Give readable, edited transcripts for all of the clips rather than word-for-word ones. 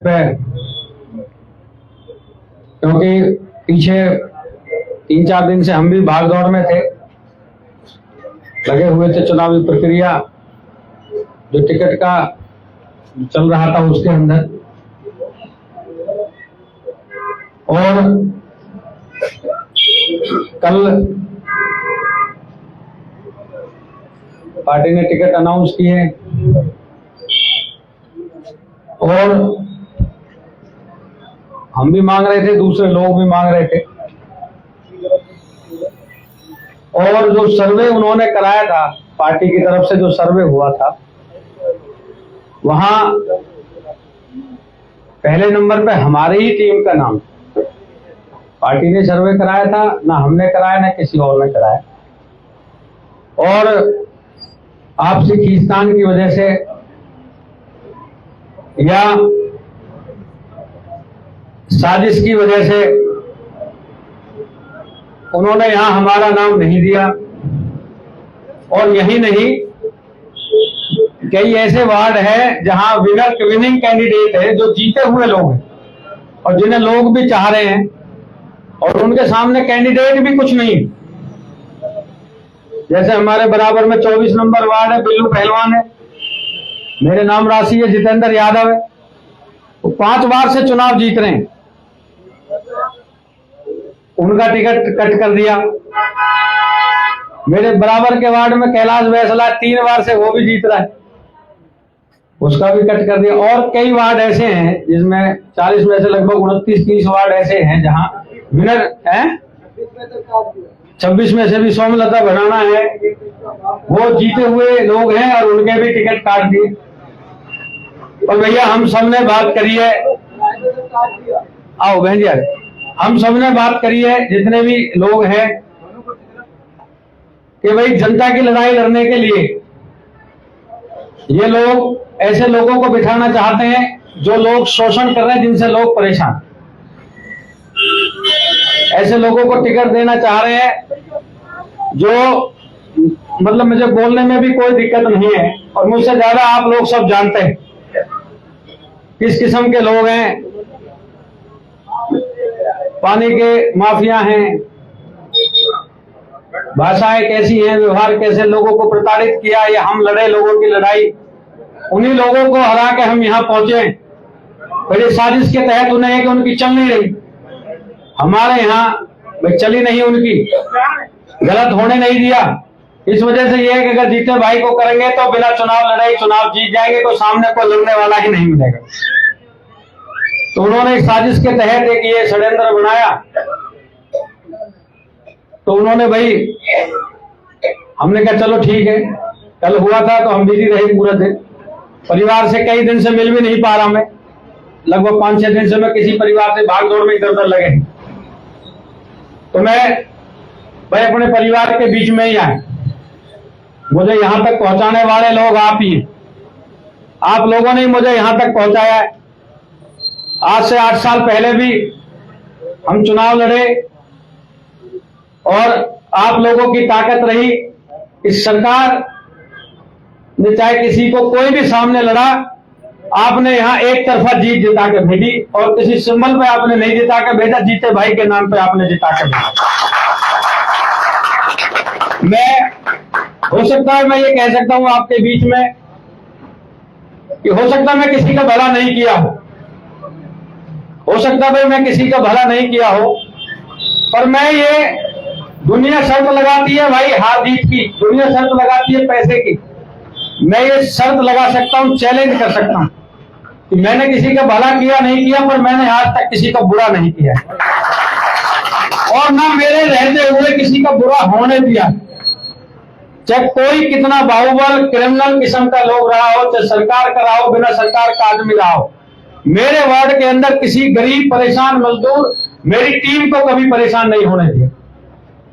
पे, क्योंकि पीछे 3-4 दिन से हम भी भाग दौड़ में थे, लगे हुए थे चुनावी प्रक्रिया जो टिकट का चल रहा था उसके अंदर। और कल पार्टी ने टिकट अनाउंस किए और हम भी मांग रहे थे, दूसरे लोग भी मांग रहे थे। और जो सर्वे उन्होंने कराया था पार्टी की तरफ से, जो सर्वे हुआ था, वहां पहले नंबर पे हमारी ही टीम का नाम। पार्टी ने सर्वे कराया था, ना हमने कराया ना किसी और ने कराया। और आपसी खींचतान की वजह से या साजिश की वजह से उन्होंने यहां हमारा नाम नहीं दिया। और यही नहीं, कई ऐसे वार्ड है जहां विनिंग कैंडिडेट है, जो जीते हुए लोग हैं और जिन्हें लोग भी चाह रहे हैं, और उनके सामने कैंडिडेट भी कुछ नहीं। जैसे हमारे बराबर में 24 नंबर वार्ड है, बिल्लू पहलवान है, मेरे नाम राशि है, जितेंद्र यादव है, वो 5 बार से चुनाव जीत रहे हैं, उनका टिकट कट कर दिया। मेरे बराबर के वार्ड में कैलाश वैसला 3 बार से वो भी जीत रहा है, उसका भी कट कर दिया। और कई वार्ड ऐसे हैं जिसमें 40 में से लगभग 29-30 वार्ड ऐसे हैं जहां विनर है। 26 में से भी सोमलता बनाना है, वो जीते हुए लोग हैं और उनके भी टिकट काट दिए। और भैया हम सबने बात करी है, आओ बहन जी, हम सबने बात करी है, जितने भी लोग हैं, कि भाई जनता की लड़ाई लड़ने के लिए ये लोग ऐसे लोगों को बिठाना चाहते हैं जो लोग शोषण कर रहे हैं, जिनसे लोग परेशान, ऐसे लोगों को टिकट देना चाह रहे हैं जो, मतलब मुझे बोलने में भी कोई दिक्कत नहीं है, और मुझसे ज्यादा आप लोग सब जानते हैं किस किस्म के लोग हैं। पानी के माफिया हैं, भाषाएं कैसी हैं, व्यवहार कैसे, लोगों को प्रताड़ित किया। या हम लड़े लोगों की लड़ाई, उन्हीं लोगों को हरा के हम यहां पहुंचे। फिर इस साजिश के तहत उन्हें कि उनकी चल नहीं रही, हमारे यहां भाई चली नहीं, उनकी गलत होने नहीं दिया। इस वजह से यह है कि अगर जीते भाई को करेंगे तो बिना चुनाव लड़ाई चुनाव जीत जाएंगे, तो सामने कोई लड़ने वाला ही नहीं मिलेगा। तो उन्होंने एक साजिश के तहत एक ये षड्यंत्र बनाया। तो उन्होंने भाई, हमने कहा चलो ठीक है, कल हुआ था तो हम बिजी रहे पूरा दिन, परिवार से कई दिन से मिल भी नहीं पा रहा मैं, लगभग 5-6 दिन से मैं किसी परिवार से भाग दौड़ में इधर उधर लगे। तो मैं भाई अपने परिवार के बीच में ही आए, मुझे यहां तक पहुंचाने वाले लोग आप ही हैं, आप लोगों ने मुझे यहां तक पहुंचाया है। आज से 8 साल पहले भी हम चुनाव लड़े और आप लोगों की ताकत रही। इस सरकार ने चाहे किसी को कोई भी सामने लड़ा, आपने यहां एक तरफा जीत जिता के भेजी, और किसी सिंबल पे आपने नहीं जिता के भेजा, जीते भाई के नाम पे आपने जिता के भेजा। मैं, हो सकता है मैं ये कह सकता हूं आपके बीच में कि हो सकता है मैं किसी का भला नहीं किया हो सकता है मैं किसी का भला नहीं किया हो, पर मैं ये, दुनिया शर्त लगाती है भाई हार जीत की, दुनिया शर्त लगाती है पैसे की, मैं ये शर्त लगा सकता हूं, चैलेंज कर सकता हूं कि मैंने किसी का भला किया नहीं किया, पर मैंने आज तक किसी का बुरा नहीं किया, और ना मेरे रहते हुए किसी का बुरा होने दिया। चाहे कोई कितना बाहुबल क्रिमिनल किस्म का लोग रहा हो, चाहे सरकार का रहा हो, बिना सरकार का आदमी रहा हो, मेरे वार्ड के अंदर किसी गरीब परेशान मजदूर, मेरी टीम को कभी परेशान नहीं होने दिया।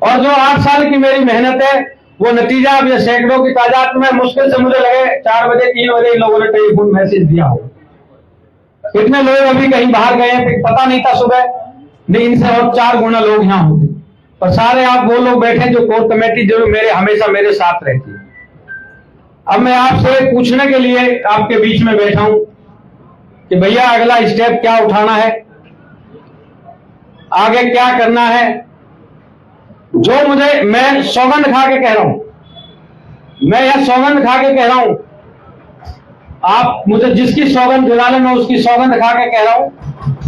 और जो 8 साल की मेरी मेहनत है, वो नतीजा अब ये सैकड़ों की तादाद में, मुश्किल से मुझे लगे 4 बजे 3 बजे इन लोगों ने टेलीफोन मैसेज दिया हो। कितने लोग अभी कहीं बाहर गए हैं, पता नहीं था सुबह, नहीं इनसे और 4 गुना लोग यहाँ होते, पर सारे आप वो लोग बैठे जो कोर कमेटी जो मेरे हमेशा मेरे साथ रहती है। अब मैं आपसे पूछने के लिए आपके बीच में बैठा हूं कि भैया अगला स्टेप क्या उठाना है, आगे क्या करना है। जो मैं सौगंध खा के कह रहा हूं, मैं यह सौगंध खा के कह रहा हूं, आप मुझे जिसकी सौगंध दिलाने में उसकी सौगंध खा के कह रहा हूं,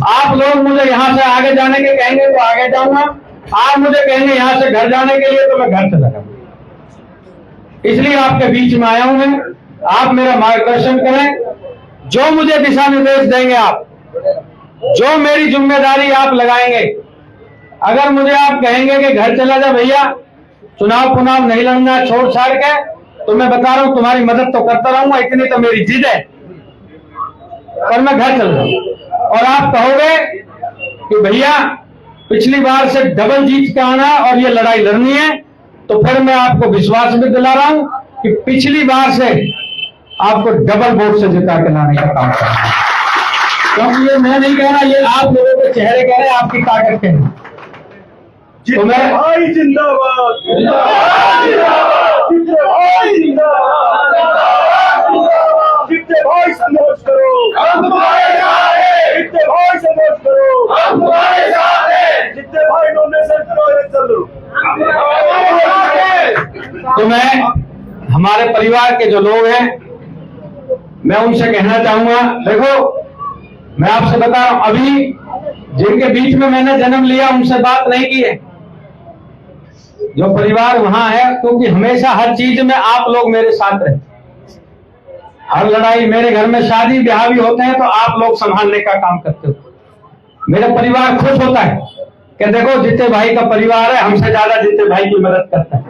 आप लोग मुझे यहां से आगे जाने के कहेंगे तो आगे जाऊंगा, आप मुझे कहेंगे यहां से घर जाने के लिए तो मैं घर चला जाऊंगा। इसलिए आपके बीच में आया हूं मैं, आप मेरा मार्गदर्शन करें, जो मुझे दिशा निर्देश देंगे आप, जो मेरी जिम्मेदारी आप लगाएंगे। अगर मुझे आप कहेंगे कि घर चला जा भैया, चुनाव नहीं लड़ना छोड़ छाड़ के, तो मैं बता रहा हूं तुम्हारी मदद तो करता रहूंगा, इतनी तो मेरी जिद है, पर मैं घर चल रहा हूं। और आप कहोगे कि भैया पिछली बार से डबल जीत के आना और ये लड़ाई लड़नी है, तो फिर मैं आपको विश्वास भी दिला रहा हूं कि पिछली बार से आपको डबल वोट से जिता के लाने का काम करना है। क्योंकि ये मैं नहीं कह रहा, ये आप लोगों के चेहरे कह रहे हैं, आपकी ताकत के हैं। तो मैं भाई जिंदाबाद, जितने भाई जिंदाबाद, जितने भाई संघर्ष करो, हम तुम्हारे साथ हैं, जितने भाई संघर्ष करो, हम तुम्हारे साथ हैं, जितने भाई नॉमिनेशन करो, चलो। तो मैं हमारे परिवार के जो लोग हैं, मैं उनसे कहना चाहूंगा, देखो मैं आपसे बता रहा हूं, अभी जिनके बीच में मैंने जन्म लिया उनसे बात नहीं की है, जो परिवार वहां है, क्योंकि हमेशा हर चीज में आप लोग मेरे साथ रहे। हर लड़ाई, मेरे घर में शादी ब्याह भी होते हैं तो आप लोग संभालने का काम करते हो। मेरा परिवार खुश होता है कि देखो जित्ते भाई का परिवार है, हमसे ज्यादा जित्ते भाई की मदद करता है।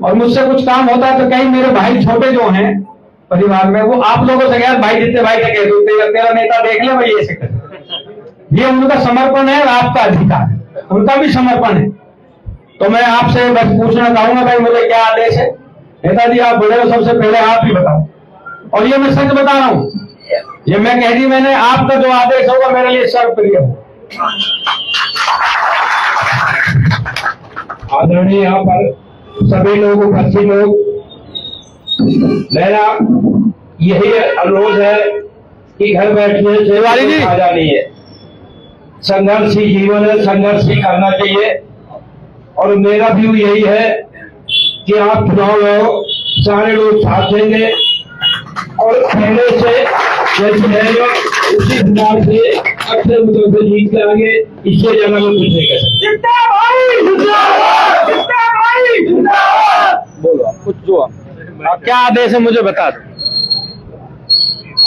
और मुझसे कुछ काम होता है तो कहीं मेरे भाई छोटे जो हैं परिवार में, वो आप लोगों से यार भाई जित्ते भाई का कह दो, तेरा नेता देख ले भाई, ऐसे कर। ये उनका समर्पण है और आपका अधिकार है, उनका भी समर्पण है। तो मैं आपसे बस पूछना चाहूंगा भाई, मुझे क्या आदेश है? नेताजी आप बड़े हो, सबसे पहले आप ही बताओ। और ये मैं सच बता रहा हूं, ये मैं कह दी मैंने, आपका जो आदेश होगा मेरे लिए सर्वप्रिय हो। आदरणीय यहाँ पर सभी लोग, उपस्थित लोग, मेरा यही अनुरोध है कि घर बैठने से फायदा नहीं है, संघर्ष ही जीवन है, संघर्ष ही करना चाहिए। और मेरा व्यू यही है कि आप चुनाव लड़ो, सारे लोग साथ देंगे और पहले से जैसे रहेगा उसी हिसाब से अक्सर मुद्दों से जीत के आगे, इससे ज्यादा मैं कुछ नहीं कह सकता। बोलो कुछ जो आप क्या आदेश है मुझे बता दो।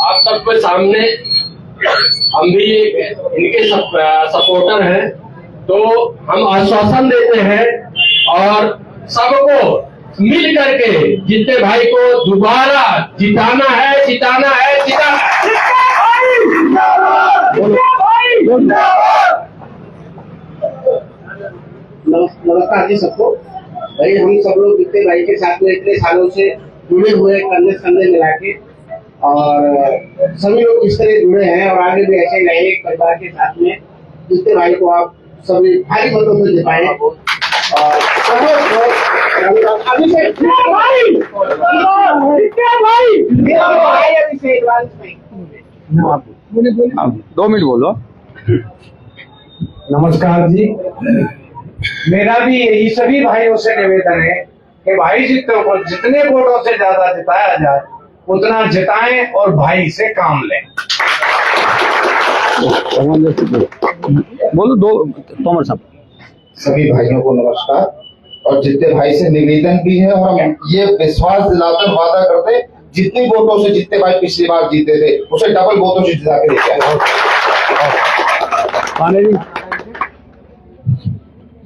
आप सबके सामने हम भी इनके सपोर्टर हैं, तो हम आश्वासन देते हैं और सबको मिल करके जितने भाई को दोबारा जिताना है, जिताना है, जिताना है। नमस्कार जी सबको। भाई हम सब लोग जितने भाई के साथ में इतने सालों से जुड़े हुए, कंधे से कंधे मिला के, और सभी लोग इस तरह जुड़े हैं और आगे भी ऐसे ही रहेंगे परिवार के साथ में। जितने भाई को आप सभी भारी मतों से जिताएं और अभिषेक भाई 2 मिनट बोलो। नमस्कार जी, मेरा भी यही सभी भाइयों से निवेदन है कि भाई जितनों को जितने वोटों से ज्यादा जिताया जाए उतना जिताएं और भाई से काम लें। बोलो दो तोमर साहब। सभी भाइयों को नमस्कार। और जितने भाई से निवेदन भी है और हम ये विश्वास दिलाकर वादा करते हैं, जितने वोटों से जितने भाई पिछली बार जीते थे उसे डबल वोटों से जिता के लेके आए।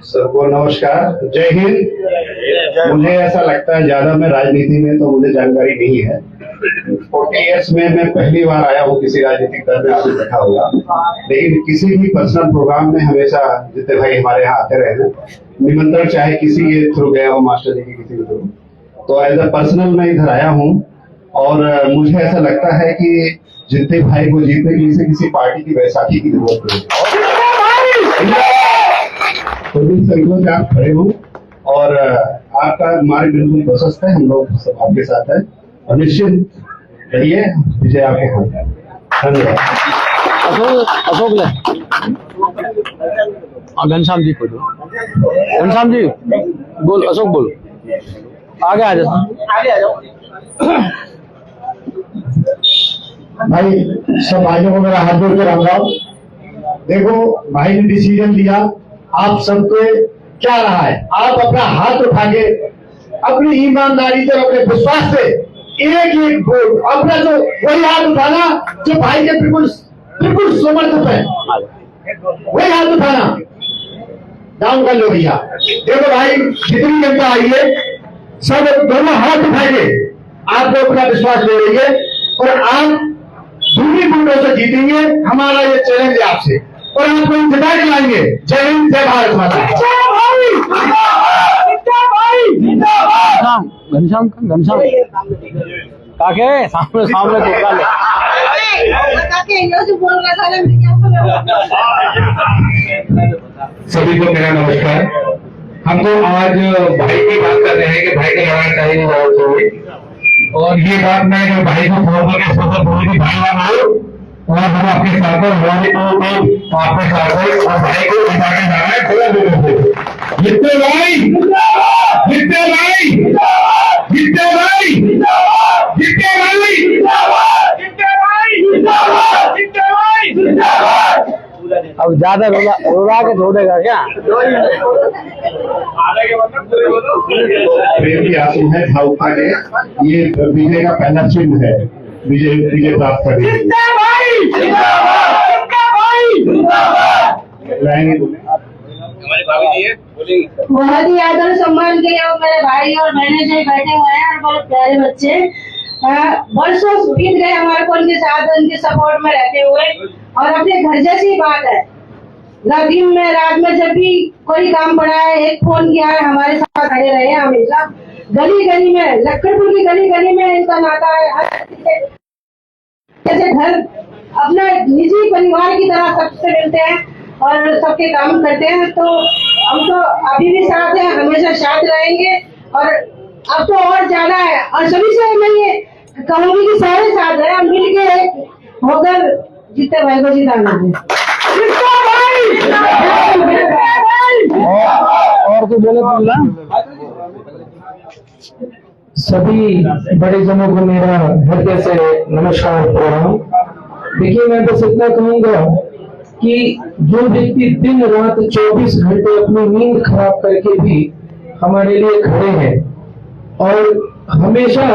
सबको नमस्कार, जय हिंद। मुझे ऐसा लगता है ज्यादा मैं राजनीति में तो मुझे जानकारी नहीं है। 40 इयर्स में मैं पहली बार आया हूँ किसी राजनीतिक दल में आपसे बैठा हुआ, लेकिन किसी भी पर्सनल प्रोग्राम में हमेशा जितने भाई हमारे यहाँ आते रहे हैं, निमंत्रण चाहे किसी के थ्रू गया हो, मास्टर जी के किसी के थ्रू, तो एज ए पर्सनल मैं इधर आया हूँ। और मुझे ऐसा लगता है कि जितने भाई को जीतने के लिए किसी पार्टी की बैसाखी की जरूरत नहीं, संख्या से आप खड़े हो और आपका हमारे बिल्कुल प्रशस्त है, हम लोग सब आपके साथ हैं और निश्चित रहिए, विजय आपके हाथ है। धन्यवाद। अशोक ले घनश्याम जी को दो। घनश्याम जी बोल, अशोक बोल, आगे आ जाओ, आगे आ जाओ। भाई सब भाइयों को मेरा हाथ जोड़ के राम राम। देखो भाई ने डिसीजन लिया, आप सबके क्या रहा है, आप अपना हाथ उठा के अपनी ईमानदारी से, अपने विश्वास से एक एक वोट अपना, जो वही हाथ उठाना जो भाई के बिल्कुल बिल्कुल समर्थित है, वही हाथ उठाना, डाउन कर लो भैया। देखो भाई जितनी जनता आई है सब दोनों हाथ उठाएंगे, आपको अपना विश्वास ले रही है और आप दूसरी वोटों से जीतेंगे। हमारा ये चैलेंज है आपसे और आपको जिता के लाएंगे। जय हिंद, जय भारत माता। घनश्याम काके सामने सामने टोका ले। सभी को मेरा नमस्कार। हम तो आज भाई की बात कर रहे हैं कि भाई का लड़ाई चाहिए और ये बात मैं जो भाई को फोन करके सोचा बोली भाई और हम आपके साथ हमारे को आपके साथ और भाई को जिता के जाना है। खुला जितने भाई जितने भाई जितने भाई जितने भाई अब ज्यादा रोला के छोड़ेगा क्या? प्रेम की आंसू है भावुकता के, ये विजय का पहला चिन्ह है, विजय प्राप्त करने के लिए। बहुत ही आदर सम्मान के और मेरे भाई और बहनें जो बैठे हुए हैं और बहुत प्यारे बच्चे, वर्षों बीत गए हमारे को उनके साथ उनके सपोर्ट में रहते हुए और अपने घर जैसी बात है। दिन में रात में जब भी कोई काम पड़ा है, एक फोन किया है, हमारे साथ खड़े रहे हैं हमेशा। गली गली में, लखनपुर की गली गली में इनका नाता है, जैसे घर अपना निजी परिवार की तरह सबसे मिलते हैं और सबके काम करते हैं। तो हम तो अभी भी साथ हैं, हमेशा साथ रहेंगे और अब तो और ज्यादा है। और सभी से मैं ये कहूंगी कि सारे साथ हैं, हम मिल के होकर जीते भाई को जिताना है। और कोई बोले बोलना। सभी बड़े जनों को मेरा हृदय से नमस्कार प्रणाम। देखिए मैं बस इतना कहूंगा कि जो व्यक्ति दिन रात 24 घंटे अपनी नींद खराब करके भी हमारे लिए खड़े हैं और हमेशा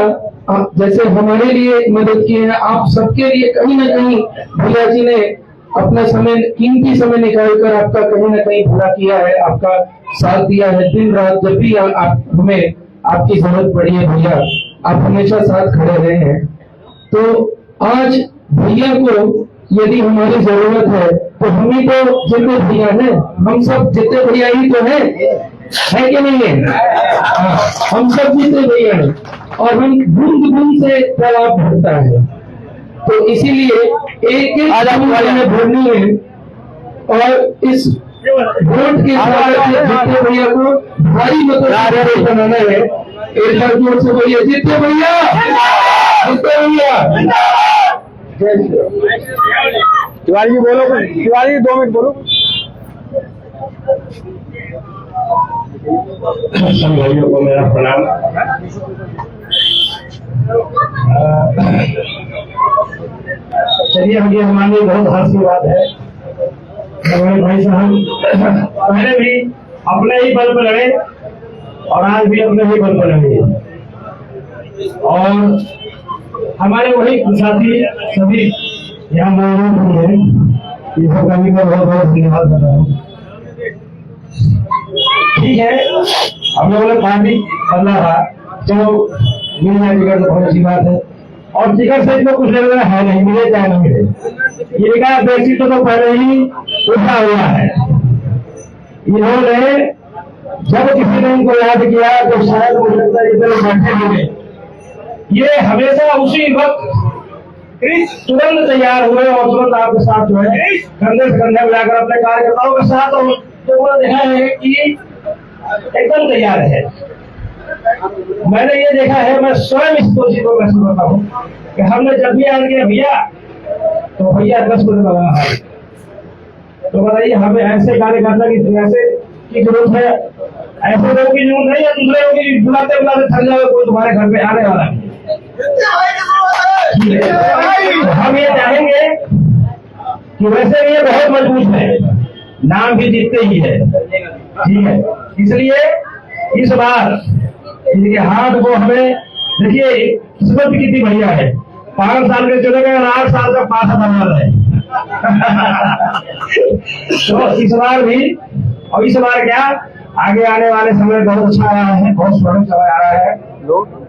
जैसे हमारे लिए मदद की है, आप सबके लिए कहीं ना कहीं भैया जी ने अपना समय, कीमती समय निकालकर आपका कहीं ना कहीं भला किया है, आपका साथ दिया है। दिन रात जब भी आप हमें आपकी जरूरत पड़ी है भैया, आप हमेशा साथ खड़े रहे हैं। तो आज भैया को यदि हमारी जरूरत है तो हम ही तो जितने भैया हैं, हम सब जितने भैया ही तो है कि नहीं है? हम सब जितने भैया हैं और हम बूंद बूंद से तालाब भरता है। तो इसीलिए एक एक भरनी है और इस वोट के जितने भैया को भारी मतलब बनाना है। एक बार जोर से बोलिए, जितने भैया, जितने भैया। तिवारी जी बोलो, तिवारी 2 मिनट बोलो। सब भाइयों को मेरा प्रणाम। चलिए हम ये हमारे लिए बहुत हर्ष की बात है। हमारे भाई साहब पहले भी अपने ही बल पर लड़े और आज भी अपने ही बल पर लड़े और हमारे वही साथी सभी यहाँ मौजूद हैं। ये सब करने का बहुत बहुत धन्यवाद कर रहा हूँ। ठीक है, हम लोगों ने पार्टी करना था, चलो मिल जाए टिकट तो बहुत अच्छी बात है। और टिकट से तो कुछ लेना है नहीं, मिले चाहे न मिले, ये का बेसिक तो पहले ही उठा हुआ है। इन्होंने जब किसी ने इनको याद किया तो शायद मुझे लगता है इधर बैठे होंगे, ये हमेशा उसी वक्त तुरंत तैयार हुए और तुरंत आपके साथ जो है कंधे से कंधे मिलाकर अपने कार्यकर्ताओं के साथ और तो देखा है कि एकदम तैयार है। मैंने ये देखा है, मैं स्वयं इस कोशिश को महसूस करता हूँ कि हमने जब भी याद किया भैया तो भैया 10 मिनट लगाना है। तो बताइए हमें ऐसे कार्यकर्ता की ऐसे की जरूरत है, ऐसे लोगों की जरूरत है या दूसरे लोगों की बुलाते बुलाते थक जाओगे कोई तुम्हारे घर पे आने वाला नहीं। हम ये चाहेंगे कि वैसे भी ये बहुत मजबूत है, नाम भी जीतते ही है, ठीक है। इसलिए इस बार इनके हाथ को हमें देखिए किस्मत कितनी बढ़िया है, 5 साल के चले गए और 8 साल का पास बनवा रहे तो इस बार भी, और इस बार क्या आगे आने वाले समय बहुत अच्छा आ रहा है, बहुत स्वर्णिम समय आ रहा है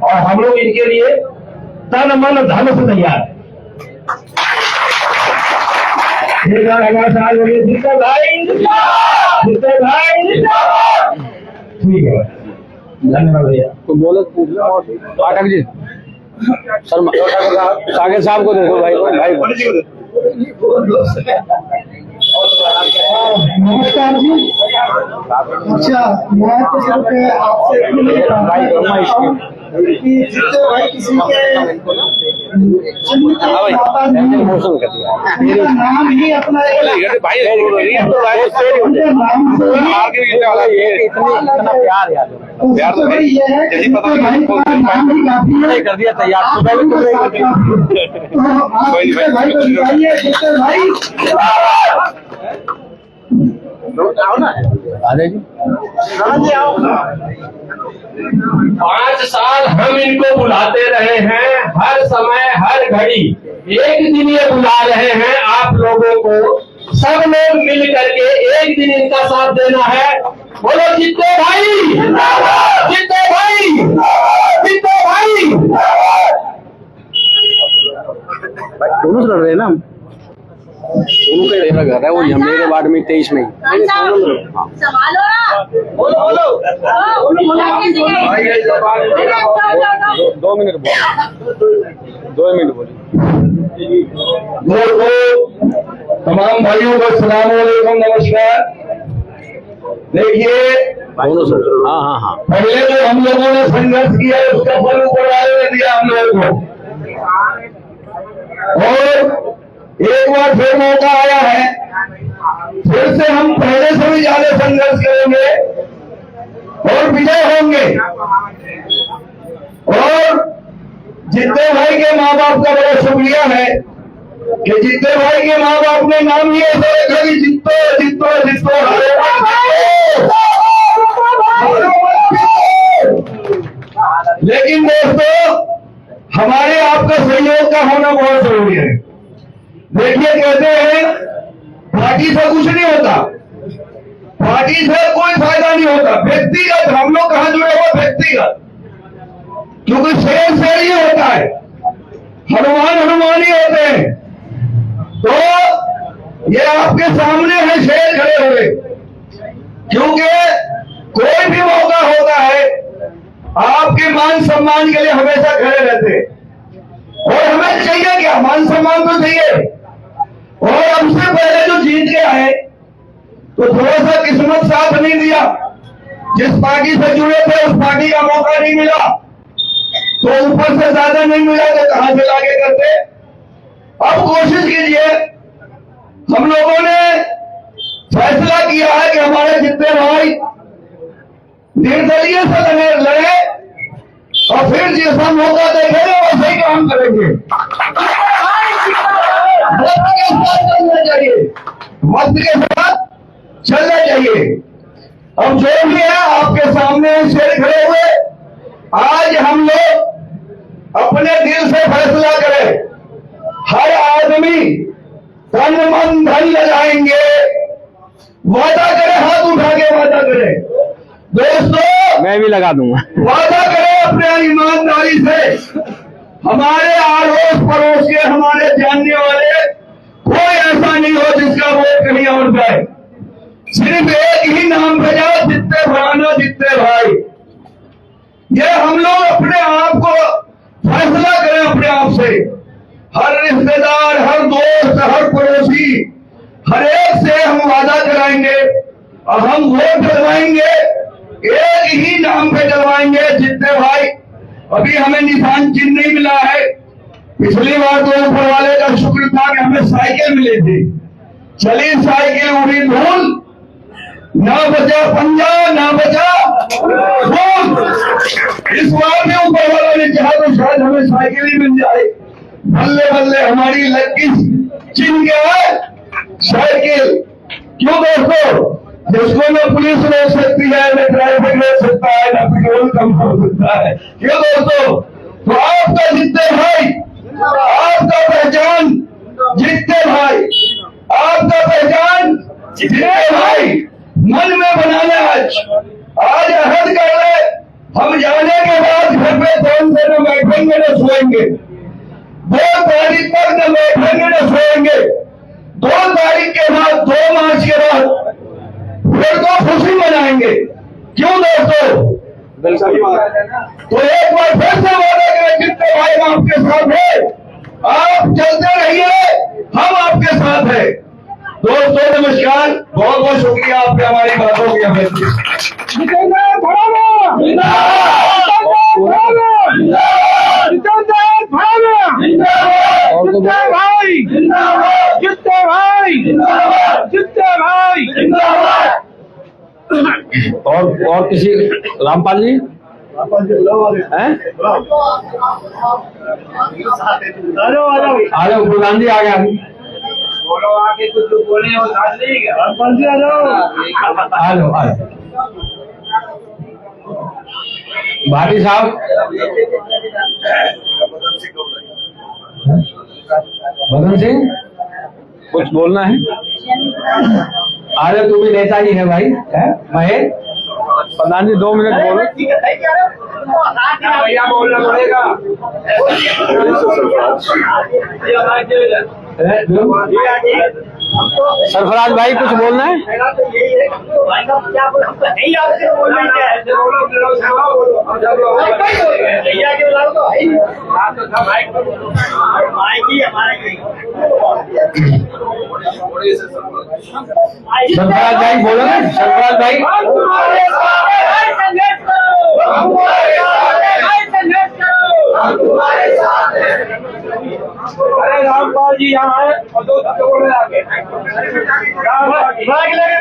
और हम लोग इनके लिए तन मन धन से तैयार है। जीते भाई, जीते भाई, ठीक है, धन्यवाद भैया। तो बोलो पाठक जी, सर सागर साहब को देखो भाई, भाई नमस्कार जी। अच्छा, मैं तो सिर्फ आपसे कि जितने भाई किसी के नाम ही अपना प्यार तो भाई ये है कि भाई का नाम ही काफी है, कर दिया तैयार। भाई को दिखाइए जितने भाई आओ ना, आने जी 5 साल हम इनको बुलाते रहे हैं, हर समय हर घड़ी। एक दिन ये बुला रहे हैं आप लोगों को, सब लोग मिल करके एक दिन इनका साथ देना है। बोलो जीते भाई, जीते भाई, जीते भाई। दोनों से लड़ रहे हैं ना, दोनों का मेरा घर है, वो मेरे वार्ड में 23 में। संभालो ना, बोलो 2 मिनट बोलो, 2 मिनट बोलिए। तमाम भाइयों को सलाम वालेकुम, नमस्कार। देखिए दोनों सर, हाँ, पहले जो हम लोगों ने संघर्ष किया उसका फल ऊपर वाले ने दिया हम लोगों को, और एक बार फिर मौका आया है, फिर से हम पहले से भी ज्यादा संघर्ष करेंगे और विजय होंगे। और जितने भाई के माँ बाप का बड़ा शुक्रिया है कि जितने भाई के माँ बाप ने नाम ही ऐसा रखा कि जितो जितो जितो, लेकिन दोस्तों हमारे आपका सहयोग का होना बहुत जरूरी है। देखिए कहते हैं पार्टी से कुछ नहीं होता, पार्टी से कोई फायदा नहीं होता, व्यक्तिगत हम लोग कहां जुड़े हुए, व्यक्तिगत, क्योंकि शेर ही होता है, हनुमान ही होते हैं। तो ये आपके सामने है शेर खड़े हुए, क्योंकि कोई भी मौका होता है आपके मान सम्मान के लिए हमेशा खड़े रहते हैं, और हमें चाहिए क्या, मान सम्मान तो चाहिए। और हमसे पहले जो जीत के आए तो थोड़ा सा किस्मत साथ नहीं दिया, जिस पार्टी से जुड़े थे उस पार्टी का मौका नहीं मिला, तो ऊपर से ज्यादा नहीं मिला तो कहां से लाके करते। अब कोशिश कीजिए, हम लोगों ने फैसला किया है कि हमारे जितने भाई निर्दलीय से लड़े और फिर जैसा मौका देखेंगे वैसे ही काम करेंगे। वक्त के साथ चलना चाहिए। अब जो भी है आपके सामने शेर खड़े हुए, आज हम लोग अपने दिल से फैसला करें, हर आदमी तन मन धन लगाएंगे, वादा करे, हाथ उठा के वादा करे। दोस्तों मैं भी लगा दूंगा, वादा करें अपने ईमानदारी से, हमारे आड़ोस पड़ोस के हमारे जानने वाले कोई ऐसा नहीं हो जिसका वोट कहीं और जाए, सिर्फ एक ही नाम भेजा, जितने भराना जितने भाई। ये हम लोग अपने आप को फैसला करें अपने आप से, हर रिश्तेदार, हर दोस्त, हर पड़ोसी, हर एक से हम वादा कराएंगे और हम वोट डलवाएंगे, एक ही नाम पे डलवाएंगे, जितने भाई। अभी हमें निशान चिन्ह नहीं मिला है, पिछली बार तो ऊपर वाले का शुक्र था कि हमें साइकिल मिली थी, चली साइकिल उड़ी धूल, ना बचा पंजा ना बचा खून। इस बार भी ऊपर वालों ने चाहा तो शायद हमें साइकिल ही मिल जाए। बल्ले बल्ले हमारी लकी चिन्ह क्या है? साइकिल। क्यों दोस्तों? जिसको न पुलिस रोक सकती है, न ट्रैफिक रोक सकता है, न पेट्रोल कम हो सकता है। क्यों दोस्तों? तो आपका जितने भाई, आपका पहचान जितने भाई, आपका पहचान जितने भाई मन में बनाना। आज अहद कर ले, हम जाने के बाद घर पे कौन से न बैठेंगे न सोएंगे, 2 तारीख तक न बैठेंगे न सोएंगे, 2 तारीख के बाद 2 मार्च के बाद फिर तो खुशी मनाएंगे। क्यों दोस्तों? तो एक बार फिर से वादा करें, जितने भाई आपके साथ है, आप चलते रहिए, हम आपके साथ हैं। दोस्तों नमस्कार, बहुत बहुत शुक्रिया आपके हमारी बातों की हमें। और किसी रामपाल जी हैं? आ जाओ, प्रधान जी आ गया। बोलो आके कुछ बोले और साथ नहीं गया। आ जाओ भाटी साहब, मदन सिंह कुछ बोलना है? अरे तू भी नेता ही है भाई, है महेश। प्रधान जी 2 मिनट बोलो। भैया बोलना पड़ेगा। सरफराज भाई कुछ बोलना है? सरफराज भाई बोलो ना, सरफराज भाई। अरे रामपाल जी यहाँ है और 2 शब्द बोल रहे आगे। बाइक लगे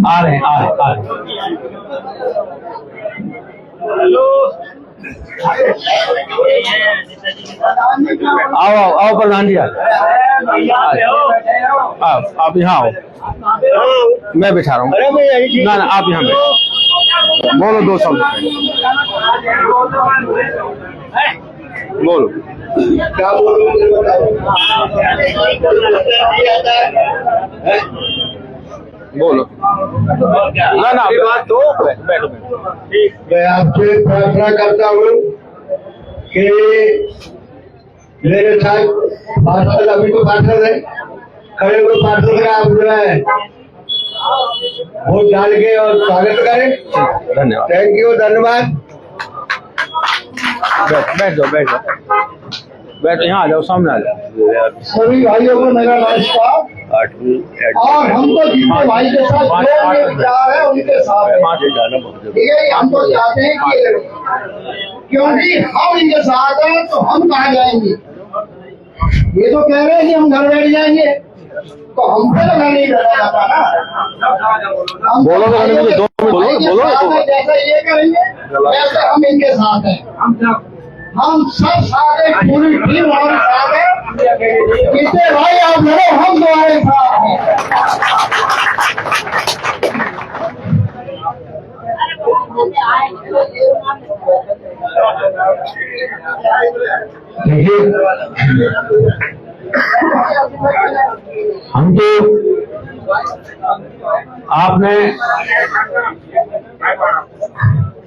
आ रहे हैं। हेलो, आओ प्रधान जी, आप यहाँ आओ, मैं बैठा रहा हूँ। ना आप यहाँ बैठो, बोलो 2 शब्द बोलो। क्या बोलूं? बोलो ना बात तो बैठो। मैं आपसे प्रार्थना करता हूँ कि मेरे साथ पार्षद, अभी तो पार्षद है, खड़े हुए पार्षद का आप जो है वोट डाल के और स्वागत करें। धन्यवाद, थैंक यू, धन्यवाद। बैठ जाओ, यहाँ आ जाओ, सामने आ जाओ। सभी भाइयों को मेरा नमस्कार। और हम तो जितने भाई के साथ जो विचार है उनके साथ है, ठीक है। हम तो चाहते हैं कि क्योंकि हम इनके साथ हैं तो हम कहाँ जाएंगे? ये तो कह रहे हैं कि हम घर बैठ जाएंगे, तो हमसे तो घर नहीं बैठा जाता ना। हम बोलो जैसा ये करेंगे वैसे हम इनके साथ हैं। हम सब साथ हैं, पूरी टीम हमारे साथ है। कितने भाई आप लड़ो, हम तुम्हारे साथ हैं। देखिए, हम तो आपने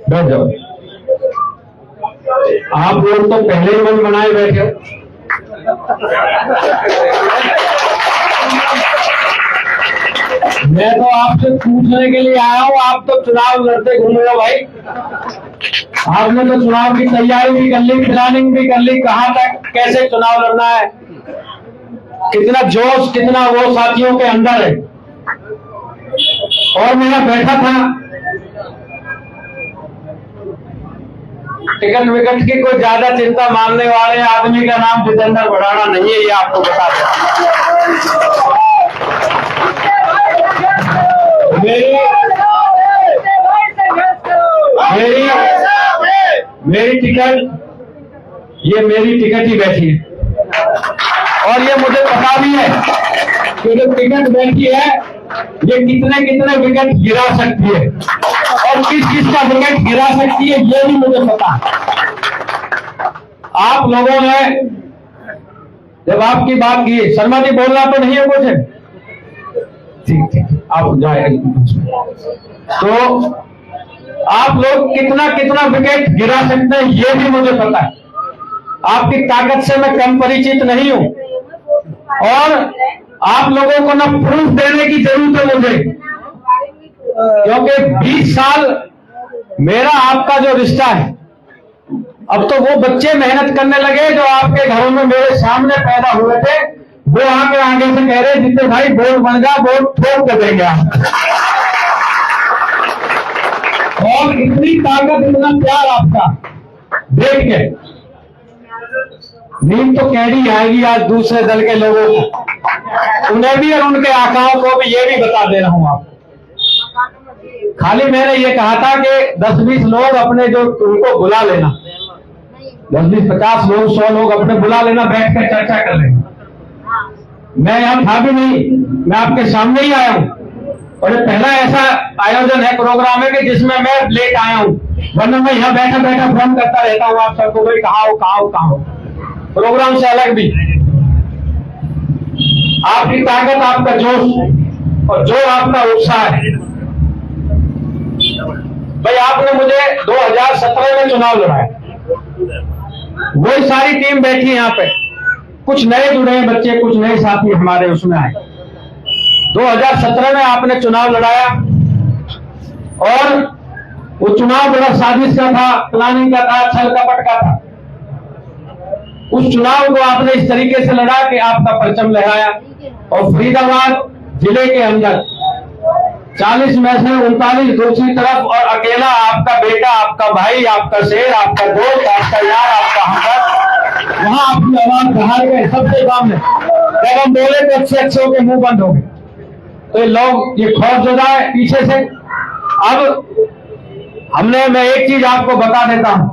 बैठ जाओ, आप लोग तो पहले ही मन बनाए बैठे। मैं तो आपसे पूछने के लिए आया हूँ, आप तो चुनाव लड़ते घूम रहे हो भाई। आपने तो चुनाव की तैयारी भी कर ली, प्लानिंग भी कर ली, कहाँ तक कैसे चुनाव लड़ना है, कितना जोश कितना वो साथियों के अंदर है। और मैं बैठा था टिकट विकट की कोई ज्यादा चिंता मानने वाले आदमी का नाम जितेंद्र भड़ाना नहीं है, ये आपको बता दें। मेरी टिकट, ये मेरी टिकट ही बैठी है और ये मुझे पता भी है कि जो टिकट बैठी है ये कितने कितने विकेट गिरा सकती है और किस किस का विकेट गिरा सकती है ये भी मुझे पता है। आप लोगों ने जब आपकी बात की, शर्मा जी बोलना तो नहीं है कुछ, ठीक आप जाए, तो आप लोग कितना कितना विकेट गिरा सकते हैं ये भी मुझे पता है। आपकी ताकत से मैं कम परिचित नहीं हूं और आप लोगों को ना प्रूफ देने की जरूरत है मुझे, क्योंकि 20 साल मेरा आपका जो रिश्ता है, अब तो वो बच्चे मेहनत करने लगे जो आपके घरों में मेरे सामने पैदा हुए थे, वो आगे आगे से कह रहे जितने भाई वोट बन गया वोट ठोक कर देंगे और इतनी ताकत, इतना प्यार आपका देख के नींद तो कैडी आएगी आज दूसरे दल के लोगों को, उन्हें भी और उनके आकाओं को भी ये भी बता दे रहा हूं आपको। खाली मैंने ये कहा था कि 10-20 लोग अपने जो उनको बुला लेना, 10-20-50 लोग 100 लोग अपने बुला लेना, बैठ कर चर्चा कर लेंगे। मैं यहां था भी नहीं, मैं आपके सामने ही आया हूं और ये पहला ऐसा आयोजन है, प्रोग्राम है कि जिसमें मैं लेट आया हूं, वरना मैं यहाँ बैठा बैठा फोन करता रहता हूँ आप सबको, भाई कहाँ हो कहाँ हो कहाँ हो। प्रोग्राम से अलग भी आपकी ताकत, आपका जोश और जो आपका उत्साह है। भाई आपने मुझे 2017 में चुनाव लड़ाया, वही सारी टीम बैठी है यहाँ पे, कुछ नए जुड़े हैं बच्चे, कुछ नए साथी हमारे उसमें आए। 2017 में आपने चुनाव लड़ाया और वो चुनाव बड़ा साजिश का था, प्लानिंग का था, छल कपट का था। उस चुनाव को आपने इस तरीके से लड़ा कि आपका परचम लहराया और फरीदाबाद जिले के अंदर 40 में से 39 दूसरी तरफ और अकेला आपका बेटा, आपका भाई, आपका शेर, आपका दोस्त, आपका यार, आपका हमदर्द, वहां आपकी आवाज बाहर गए सबसे सामने। जब हम बोले तो अच्छे अच्छे के मुंह बंद हो गए, तो ये लोग ये खौफ जदा है पीछे से। अब मैं एक चीज आपको बता देता हूं,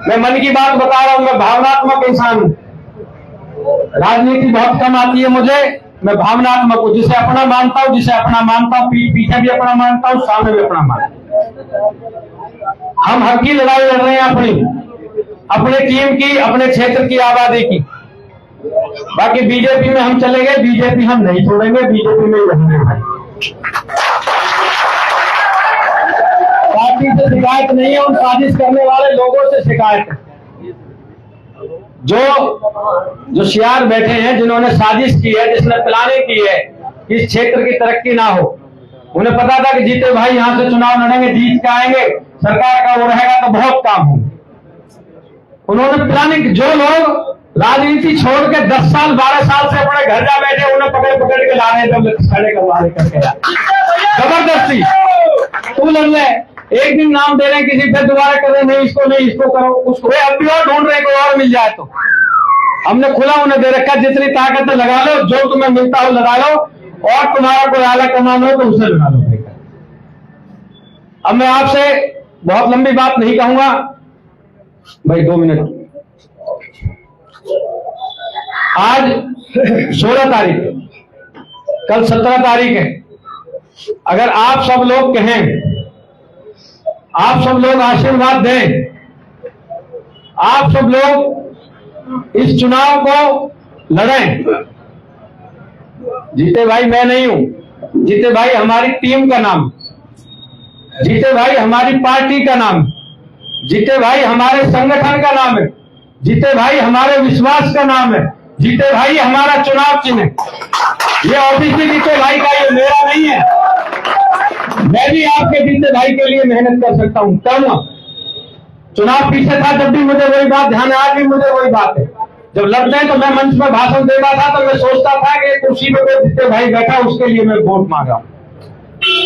मैं मन की बात बता रहा हूं, मैं भावनात्मक इंसान हूं, राजनीति बहुत कम आती है मुझे, मैं भावनात्मक हूं, जिसे अपना मानता हूं, जिसे अपना मानता हूं, पीछे भी अपना मानता हूं, सामने भी अपना मानता हूं। हम हक की लड़ाई लड़ रहे हैं अपनी टीम की, अपने क्षेत्र की आबादी की। बाकी बीजेपी में हम चले गए, बीजेपी हम नहीं छोड़ेंगे, बीजेपी में ही रहेंगे। पार्टी से शिकायत नहीं है, उन साजिश करने वाले लोगों से शिकायत है जो शियार बैठे हैं, जिन्होंने साजिश की है, जिसने प्लानिंग की है कि इस क्षेत्र की तरक्की ना हो। उन्हें पता था कि जीते भाई यहां से चुनाव लड़ेंगे, जीत के आएंगे, सरकार का वो रहेगा तो बहुत काम हो। उन्होंने प्लानिंग, जो लोग राजनीति छोड़ के 10 साल 12 साल से अपने घर जा बैठे, उन्हें पकड़ के ला रहे थे, खड़े करवा करके जबरदस्ती तू लड़ ले, एक दिन नाम दे रहे हैं किसी, फिर दोबारा कर रहे नहीं इसको नहीं इसको करो उसको, अब भी और ढूंढ रहे कोई और मिल जाए तो। हमने खुला उन्हें दे रखा, जितनी ताकत है लगा लो, जो तुम्हें मिलता हो लगा लो, और तुम्हारा कोई आला कमाना हो तो उसे लगा लो। अब मैं आपसे बहुत लंबी बात नहीं कहूंगा भाई, 2 मिनट। आज 16 तारीख है, कल 17 तारीख है। अगर आप सब लोग कहें, आप सब लोग आशीर्वाद दें, आप सब लोग इस चुनाव को लड़ें, जीते भाई मैं नहीं हूं, जीते भाई हमारी टीम का नाम, जीते भाई हमारी पार्टी का नाम, जीते भाई हमारे संगठन का नाम है, जीते भाई हमारे विश्वास का नाम है, जीते भाई हमारा चुनाव चिन्ह है। ये ओबीसी जीते भाई का, ये मेरा नहीं है। मैं भी आपके जीते भाई के लिए मेहनत कर सकता हूं, करूंगा। चुनाव पीछे था जब भी मुझे वही बात ध्यान है, आज भी मुझे वही बात है। जब लड़ते हैं तो मैं मंच में भाषण देता था तो मैं सोचता था कि कुर्सी पे कोई जीते भाई बैठा, उसके लिए मैं वोट मांगा,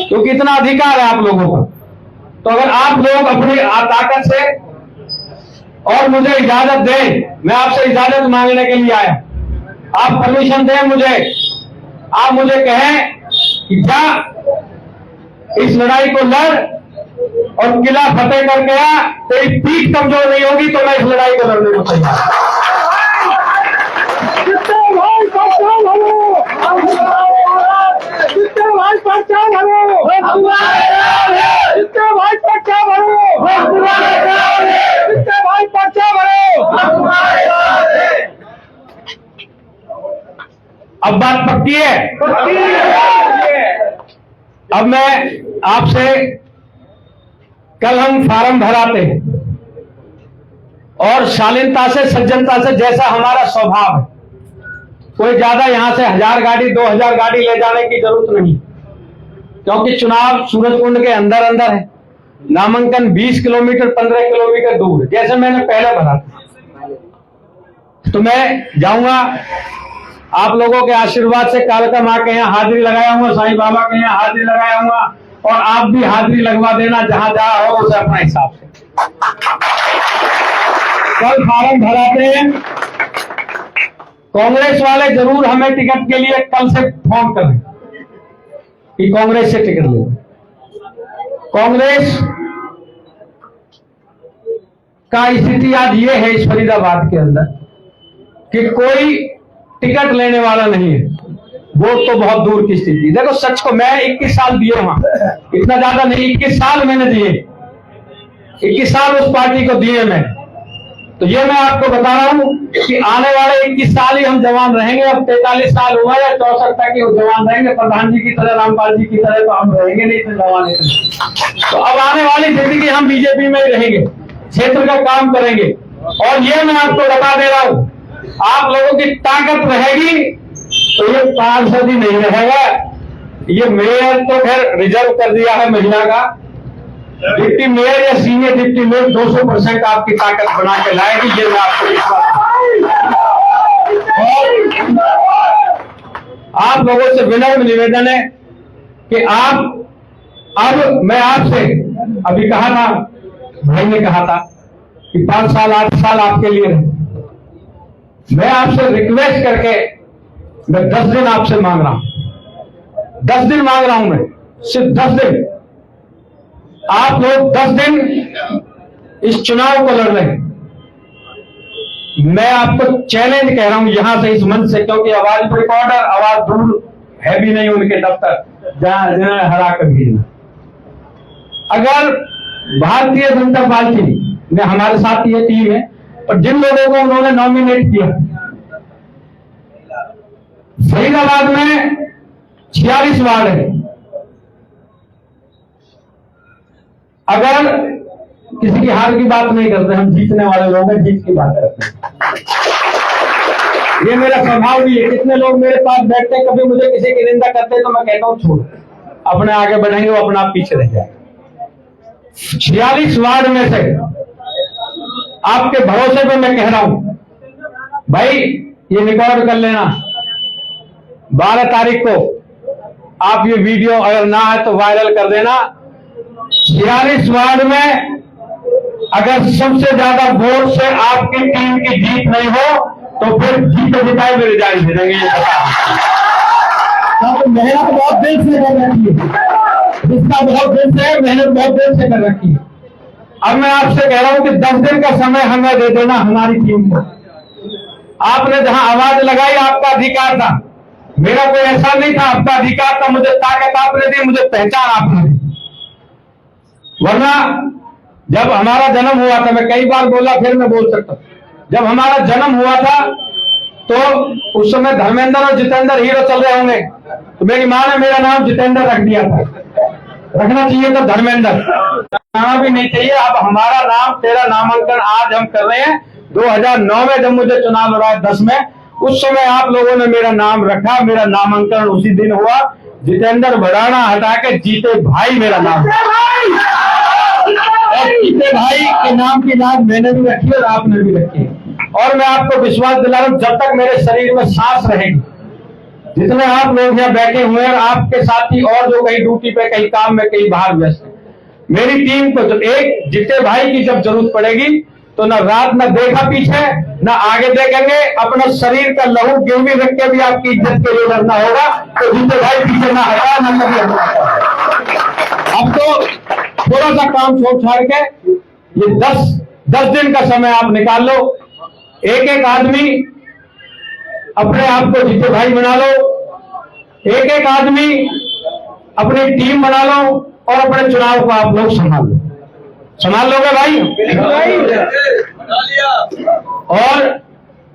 क्योंकि इतना अधिकार है आप लोगों का। तो अगर आप लोग अपनी ताकत से और मुझे इजाजत दें, मैं आपसे इजाजत मांगने के लिए आया, आप परमिशन दें मुझे, आप मुझे कहें कि जा इस लड़ाई को लड़ और किला फतेह करके आ, तेरी पीठ कमजोर नहीं होगी तो मैं इस लड़ाई को लड़ने को तैयार। अब बात पक्की है। अब मैं आपसे, कल हम फार्म भराते हैं और शालीनता से, सज्जनता से, जैसा हमारा स्वभाव है, कोई ज्यादा यहां से 1000 गाड़ी 2000 गाड़ी ले जाने की जरूरत नहीं, क्योंकि चुनाव सूरजकुंड के अंदर अंदर है, नामांकन 20 किलोमीटर 15 किलोमीटर दूर है। जैसे मैंने पहले भरा था, तो मैं जाऊंगा, आप लोगों के आशीर्वाद से कालका मां के यहाँ हाजिरी लगाया हुआ, साईं बाबा के यहाँ हाजिरी लगाया हुआ, और आप भी हाजिरी लगवा देना जहां जहां हो उसे अपना हिसाब से। कल फार्म भराते हैं, कांग्रेस वाले जरूर हमें टिकट के लिए कल से फोन करें कि कांग्रेस से टिकट ले। कांग्रेस का स्थिति आज ये है इस फरीदाबाद के अंदर कि कोई टिकट लेने वाला नहीं है, वोट तो बहुत दूर की स्थिति। देखो सच को, मैं 21 साल दिए वहां, इतना ज्यादा नहीं, 21 साल मैंने दिए, 21 साल उस पार्टी को दिए मैंने। तो ये मैं आपको बता रहा हूं कि आने वाले 21 साल ही हम जवान रहेंगे। अब 43 साल हुआ या 64 तक ही जवान रहेंगे, प्रधान जी की तरह, रामपाल जी की तरह तो हम रहेंगे नहीं, तो जवान। तो अब आने वाली जिंदगी हम बीजेपी में ही रहेंगे, क्षेत्र का काम करेंगे। और ये मैं आपको बता दे रहा हूं, आप लोगों की ताकत रहेगी तो ये पार्षद ही नहीं रहेगा। ये मेयर तो खैर रिजर्व कर दिया है महिला का, डिप्टी मेयर या सीनियर डिप्टी मेयर 200% आपकी ताकत बना के लाएगी, ये मैं आपको विश्वास। आप लोगों से विनम्र निवेदन है कि आप, अब मैं आपसे अभी कहा था, भाई ने कहा था कि 5 साल 8 साल आपके लिए रहे, मैं आपसे रिक्वेस्ट करके मैं 10 दिन आपसे मांग रहा हूं, 10 दिन मांग रहा हूं मैं, सिर्फ 10 दिन। आप लोग 10 दिन इस चुनाव को लड़ रहे हैं। मैं आपको चैलेंज कह रहा हूं यहां से, इस मंच से, क्योंकि आवाज रिकॉर्डर आवाज दूर है भी नहीं उनके दफ्तर जहां जिन्हें हरा कर भेजना। अगर भारतीय जनता पार्टी ने, हमारे साथ ये टीम है, और जिन लोगों को उन्होंने नॉमिनेट किया, फरीदाबाद में 46 वार्ड है, अगर किसी की हार की बात नहीं करते, हम जीतने वाले लोग हैं, जीत की बात करते हैं। ये मेरा स्वभाव भी है। कितने लोग मेरे पास बैठते हैं, कभी मुझे किसी की निंदा करते हैं तो मैं कहता हूं छोड़, अपने आगे बढ़ेंगे, वो अपना आप पीछे रह जाए। 46 वार्ड में से आपके भरोसे पे मैं कह रहा हूं, भाई ये रिकॉर्ड कर लेना, 12 तारीख को आप ये वीडियो अगर ना है तो वायरल कर देना। 46 वार्ड में अगर सबसे ज्यादा वोट से आपकी टीम की जीत नहीं हो तो फिर जीते जिताए में रिजाइन दे देंगे, ये बता। तो मेहनत बहुत दिल से कर रखी है, इसका बहुत दिल से मेहनत बहुत दिल से कर रखी है। अब मैं आपसे कह रहा हूं कि 10 दिन का समय हमें दे देना, हमारी टीम को। आपने जहां आवाज लगाई आपका अधिकार था, मेरा कोई ऐसा नहीं था, आपका अधिकार था। मुझे ताकत आपने दी, मुझे पहचान आपने दी। वरना जब हमारा जन्म हुआ था, मैं कई बार बोला, फिर मैं बोल सकता हूं, जब हमारा जन्म हुआ था तो उस समय धर्मेंद्र और जितेंद्र हीरो चल रहे होंगे, तो मेरी मां ने मेरा नाम जितेंद्र रख दिया था। रखना चाहिए था धर्मेंद्र, नाम भी नहीं चाहिए। अब हमारा नाम, तेरा नामांकन आज हम कर रहे हैं। 2009 में जब मुझे चुनाव लड़ा 10 में, उस समय आप लोगों ने मेरा नाम रखा, मेरा नामांकन उसी दिन हुआ। जितेंद्र भड़ाना हटा के जीते भाई मेरा नाम, और जीते भाई के नाम की लाज मैंने भी रखी और आपने भी रखी। और मैं आपको विश्वास दिला रहा हूं, जब तक मेरे शरीर में सांस रहेगी, जितने आप लोग यहाँ बैठे हुए हैं, आपके साथी और जो कहीं ड्यूटी पे, कहीं काम में, कहीं बाहर व्यस्त हैं, मेरी टीम को एक जीते भाई की जब जरूरत पड़ेगी तो ना रात न देखा पीछे ना आगे देखेंगे, अपना शरीर का लहू गिरवी रख के भी आपकी इज्जत के लिए लड़ना होगा। तो जीते भाई पीछे ना हटा ना कभी अब तो थोड़ा सा काम छोड़ छाड़ के ये 10 दिन का समय आप निकाल लो, एक एक आदमी अपने आप को जीते भाई बना लो, एक एक आदमी अपनी टीम बना लो और अपने चुनाव को आप लोग संभाल लोगे भाई। और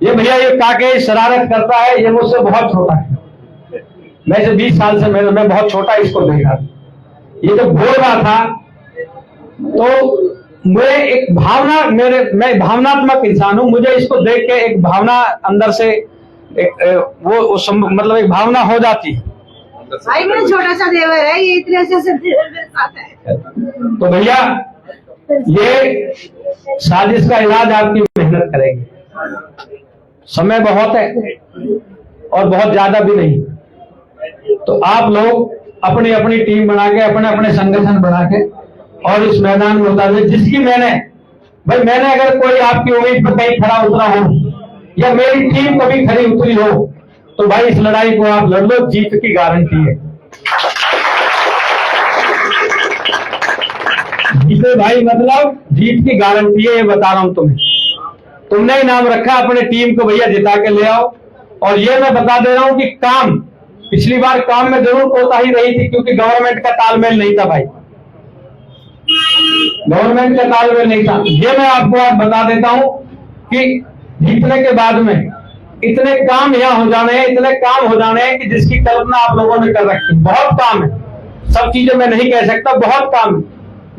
ये भैया ये काके शरारत करता है, ये मुझसे बहुत छोटा है, मैं से 20 साल से मैं बहुत छोटा इसको देखा। ये जब बोल रहा था तो मुझे एक भावना, मैं भावनात्मक इंसान हूं, मुझे इसको देख के एक भावना अंदर से मतलब एक भावना हो जाती है। भाई मेरा छोटा सा देवर है, ये इतने से देवर मेरे साथ है। तो भैया ये साजिश का इलाज आपकी मेहनत करेगी, समय बहुत है और बहुत ज्यादा भी नहीं, तो आप लोग अपनी अपनी टीम बना के अपने अपने संगठन बना के और इस मैदान में उतार, जिसकी मैंने अगर कोई आपकी उम्मीद पर कहीं खड़ा उतरा हो या मेरी टीम कभी खड़ी उतरी हो तो भाई इस लड़ाई को आप लड़ लो, जीत की गारंटी है। जीते भाई मतलब जीत की गारंटी है, ये बता रहा हूं तुम्हें। तुमने इनाम रखा अपने टीम को भैया जिता के ले आओ। और ये मैं बता दे रहा हूं कि काम पिछली बार काम में जरूर कोताही रही थी क्योंकि गवर्नमेंट का तालमेल नहीं था भाई, गवर्नमेंट का तालमेल नहीं था। ये मैं आपको आज बता देता हूं कि जीतने के बाद में इतने काम यहाँ हो जाने हैं, इतने काम हो जाने हैं कि जिसकी कल्पना आप लोगों ने कर रखी। बहुत काम है, सब चीजें मैं नहीं कह सकता, बहुत काम है।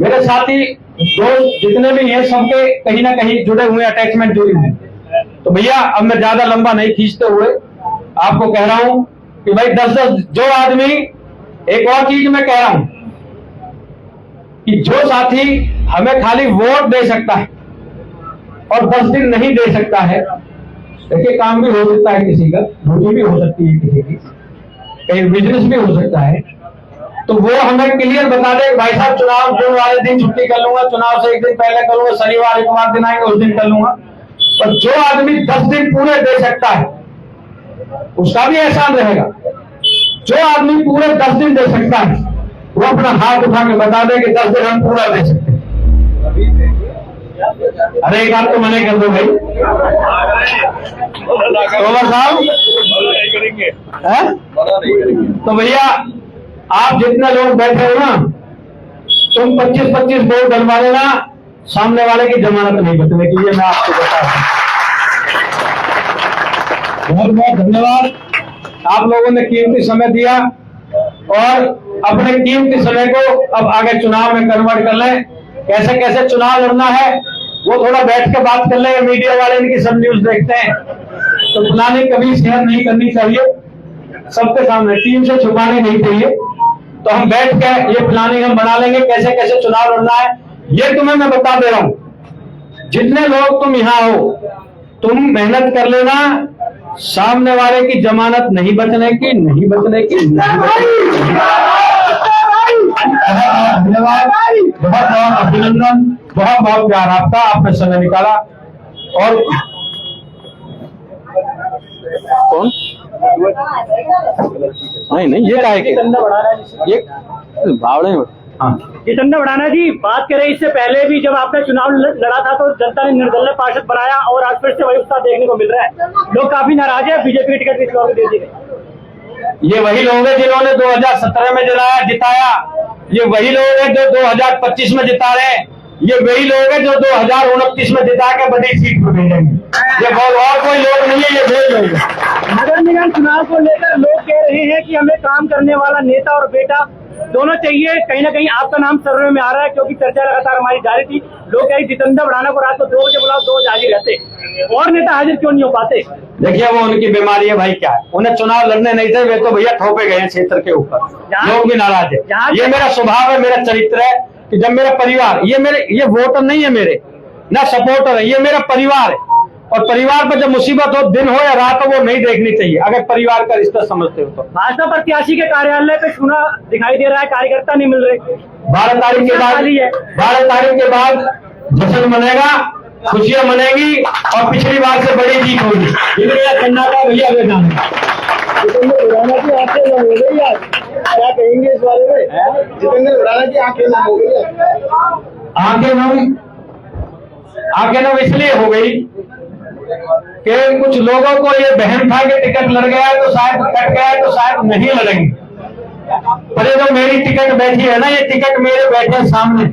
मेरे साथी दोस्त जितने भी हैं सबके कहीं ना कहीं जुड़े हुए, अटैचमेंट जुड़ी हुई। तो भैया अब मैं ज्यादा लंबा नहीं खींचते हुए आपको कह रहा हूं कि भाई 10-10 जो आदमी, एक और चीज मैं कह रहा हूं कि जो साथी हमें खाली वोट दे सकता है और 10 दिन नहीं दे सकता है, देखिए काम भी हो सकता है किसी का, ड्यूटी भी हो सकती है किसी की, कहीं बिजनेस भी हो सकता है, तो वो हमें क्लियर बता दे भाई साहब चुनाव जून वाले दिन छुट्टी कर लूंगा, चुनाव से एक दिन पहले करूंगा, शनिवार इतवार दिन आएंगे उस दिन कर लूंगा। पर जो आदमी 10 दिन पूरे दे सकता है उसका भी एहसान रहेगा। जो आदमी पूरे 10 दिन दे सकता है वो अपना हाथ उठा के बता दे कि 10 दिन हम पूरा दे सकते हैं। अरे एक बात तो मना कर दो भाई, तोमर साहब तो भैया आप जितने लोग बैठे हो ना, तुम 25-25 वोट डलवा लेना, सामने वाले की जमानत नहीं बचने की, ये मैं आपको बता रहा हूं। बहुत बहुत धन्यवाद, आप लोगों ने कीमती समय दिया और अपने कीमती समय को अब आगे चुनाव में कन्वर्ट कर लें। कैसे कैसे चुनाव लड़ना है वो थोड़ा बैठ के बात कर ले, मीडिया वाले इनकी सब न्यूज देखते हैं, तो प्लानिंग कभी शेयर नहीं करनी चाहिए, सबके सामने टीम से छुपानी नहीं चाहिए। तो हम बैठ के ये प्लानिंग हम बना लेंगे कैसे कैसे चुनाव लड़ना है। ये तुम्हें मैं बता दे रहा हूं, जितने लोग तुम यहाँ हो तुम मेहनत कर लेना, सामने वाले की जमानत नहीं बचने की, नहीं बचने की, नहीं बचने की। बहुत धन्यवाद, बहुत बहुत अभिनंदन, बहुत बहुत प्यार आपका, आपने समय निकाला। और कौन नहीं ये काहे के ये भावड़े में। हाँ ये चंदा बढ़ाना जी बात करें, इससे पहले भी जब आपने चुनाव लड़ा था तो जनता ने निर्दलीय पार्षद बनाया और आज फिर से वही उत्साह देखने को मिल रहा है, लोग काफी नाराज है, बीजेपी की टिकट किसी और को दे दी गई। ये वही लोग हैं जिन्होंने 2017 में जिताया, ये वही लोग हैं जो 2025 में जिता रहे हैं, ये वही लोग हैं जो 2029 में जिता के बड़ी सीट पर भेजेंगे। ये और कोई लोग नहीं है, ये वे लोग हैं। नगर निगम चुनाव को लेकर लोग कह रहे हैं कि हमें काम करने वाला नेता और बेटा दोनों चाहिए। कहीं ना कहीं आपका नाम सर्वे में आ रहा है क्योंकि चर्चा लगातार हमारी जारी थी। लोग कह रहे जितेंद्र बढ़ाना को रात को 2 बजे बुलाओ, 2 बजे हाजिर रहते और नेता हाजिर क्यों नहीं हो पाते? देखिए वो उनकी बीमारी है भाई, क्या है, उन्हें चुनाव लड़ने नहीं थे, वे तो भैया थोपे गए हैं क्षेत्र के ऊपर, लोग भी नाराज है। ये मेरा स्वभाव है, मेरा चरित्र है कि जब मेरा परिवार, ये वोटर नहीं है मेरे, ना सपोर्टर है, ये मेरा परिवार है। और परिवार पर जब मुसीबत हो, दिन हो या रात हो, वो नहीं देखनी चाहिए अगर परिवार का रिश्ता समझते हो तो। भाजपा प्रत्याशी के कार्यालय पे चुना दिखाई दे रहा है, कार्यकर्ता नहीं मिल रहे। 12 तारीख के बाद 12 तारीख के बाद जश्न मनेगा, खुशियां मनेगी और पिछली बार से बड़ी जीत होगी। सन्नाटा भैया जितेंद्र उड़ाना की आंखें नम हो गई आज, क्या कहेंगे इस बारे में? जितेंद्र उड़ाना की आंखें नम हो गई। आंखें नम इसलिए हो गई कि कुछ लोगों को ये बहम था कि टिकट लड़ गया तो शायद कट गया तो शायद नहीं लड़ेंगे। पर ये जो मेरी टिकट बैठी है ना, ये टिकट मेरे बैठे सामने,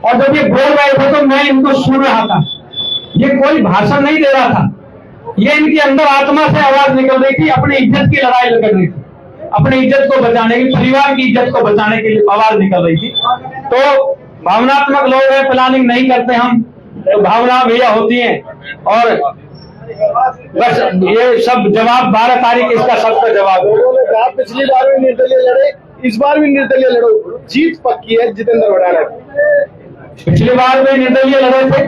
और जब ये बोल रहे थे तो मैं इनको सुन रहा था। ये कोई भाषण नहीं दे रहा था, ये इनकी अंदर आत्मा से आवाज निकल रही थी, अपनी इज्जत की लड़ाई लड़ रही थी, अपनी इज्जत को बचाने की, परिवार की इज्जत को बचाने के लिए आवाज निकल रही थी। तो भावनात्मक लोग हैं, प्लानिंग नहीं करते हम, तो भावना भैया होती है। और बस ये सब जवाब 12 तारीख इसका सबका जवाब है। लोगों ने कहा पिछली बार भी निर्दलीय लड़े, इस बार भी निर्दलीय लड़ो, जीत पक्की है जितेंद्र उड़ाना की। पिछली बार भी निर्दलीय लड़े थे,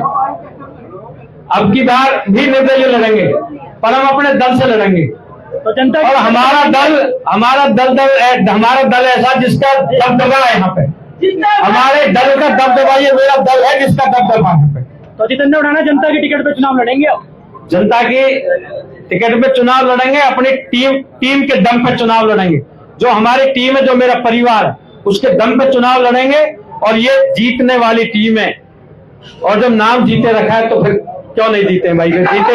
अब की बार भी निर्दलीय लड़ेंगे, पर हम अपने दल से लड़ेंगे। तो जनता और हमारा दल ऐसा जिसका दबदबा है यहाँ पे, हमारे दल का दबदबा, ये मेरा दल है जिसका दबदबा है यहाँ पे। तो जितेंद्र उड़ाना जनता की टिकट पे चुनाव लड़ेंगे। अब जनता की टिकट पे चुनाव लड़ेंगे, अपनी टीम के दम पे चुनाव लड़ेंगे। जो हमारी टीम है, जो मेरा परिवार है, उसके दम पे चुनाव लड़ेंगे। और ये जीतने वाली टीम है, और जब नाम जीते रखा है तो फिर क्यों नहीं जीते भाई? जीते